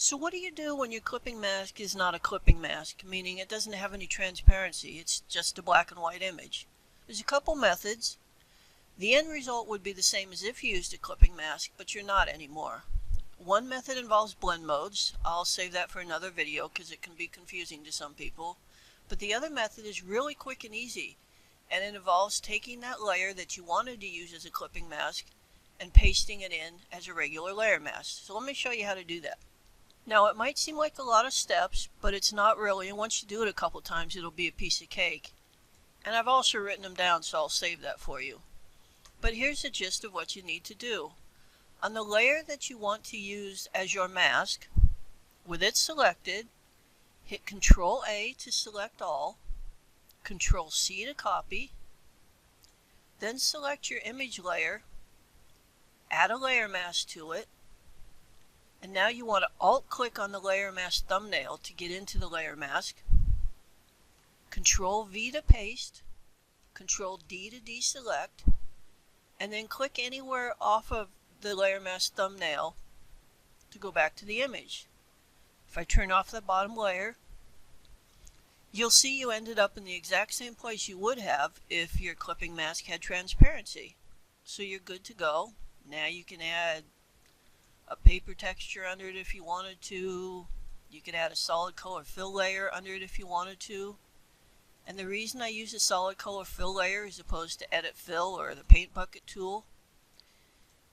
So what do you do when your clipping mask is not a clipping mask, meaning it doesn't have any transparency, it's just a black and white image? There's a couple methods. The end result would be the same as if you used a clipping mask, but you're not anymore. One method involves blend modes. I'll save that for another video because it can be confusing to some people. But the other method is really quick and easy, and it involves taking that layer that you wanted to use as a clipping mask and pasting it in as a regular layer mask. So let me show you how to do that. Now it might seem like a lot of steps, but it's not really, and once you do it a couple times it'll be a piece of cake. And I've also written them down, so I'll save that for you. But here's the gist of what you need to do. On the layer that you want to use as your mask, with it selected, hit Control A to select all, Control C to copy, then select your image layer, add a layer mask to it, and now you want to alt-click on the layer mask thumbnail to get into the layer mask, Control V to paste, Control D to deselect, and then click anywhere off of the layer mask thumbnail to go back to the image. If I turn off the bottom layer, you'll see you ended up in the exact same place you would have if your clipping mask had transparency. So you're good to go. Now you can add a paper texture under it if you wanted to. You could add a solid color fill layer under it if you wanted to. And the reason I use a solid color fill layer as opposed to edit fill or the paint bucket tool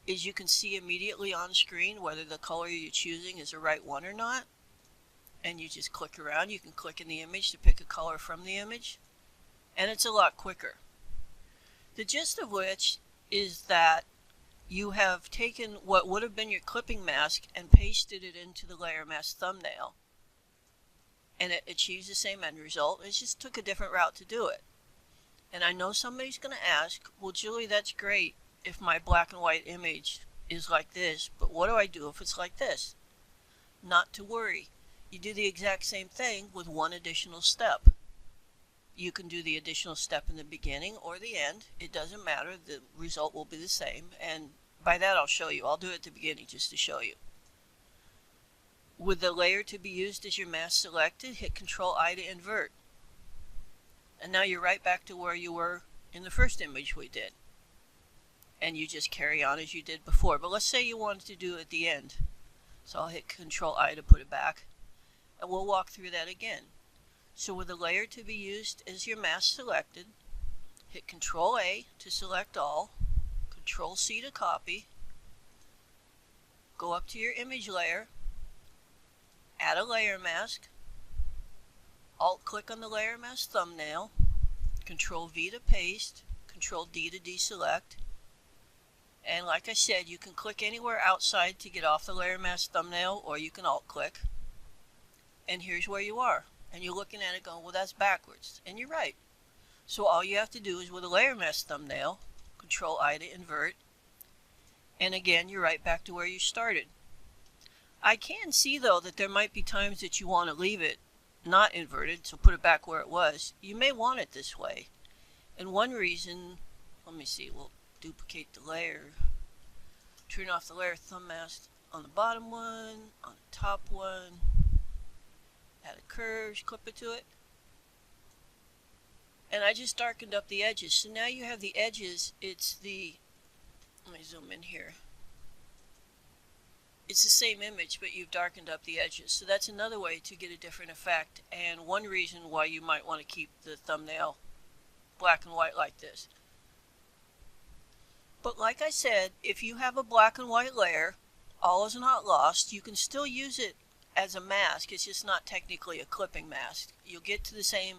is you can see immediately on screen whether the color you're choosing is the right one or not. And you just click around. You can click in the image to pick a color from the image, and it's a lot quicker. The gist of which is that you have taken what would have been your clipping mask and pasted it into the layer mask thumbnail, and it achieves the same end result. It just took a different route to do it. And I know somebody's going to ask, well, Julie, that's great if my black and white image is like this, but what do I do if it's like this? Not to worry. You do the exact same thing with one additional step. You can do the additional step in the beginning or the end. It doesn't matter. The result will be the same. And by that I'll show you. I'll do it at the beginning just to show you. With the layer to be used as your mask selected, hit Control I to invert. And now you're right back to where you were in the first image we did. And you just carry on as you did before. But let's say you wanted to do it at the end. So I'll hit Control I to put it back. And we'll walk through that again. So with the layer to be used as your mask selected, hit Control A to select all, Control C to copy, go up to your image layer, add a layer mask, alt-click on the layer mask thumbnail, Control V to paste, Control D to deselect, and like I said, you can click anywhere outside to get off the layer mask thumbnail, or you can alt-click. And here's where you are. And you're looking at it going, well, that's backwards. And you're right. So all you have to do is with a layer mask thumbnail, Control I to invert. And again, you're right back to where you started. I can see, though, that there might be times that you want to leave it not inverted, so put it back where it was. You may want it this way. And one reason, let me see, we'll duplicate the layer. Turn off the layer thumb mask on the bottom one, on the top one. Add a curve, clip it to it. And I just darkened up the edges. So now you have the edges, let me zoom in here. It's the same image, but you've darkened up the edges. So that's another way to get a different effect, and one reason why you might want to keep the thumbnail black and white like this. But like I said, if you have a black and white layer, all is not lost. You can still use it as a mask. It's just not technically a clipping mask. You'll get to the same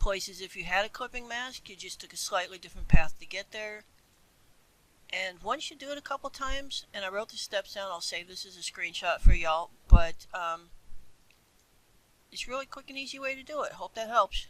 places if you had a clipping mask. You just took a slightly different path to get there. And once you do it a couple times, and I wrote the steps down, I'll save this as a screenshot for y'all, but it's really quick and easy way to do it. Hope that helps.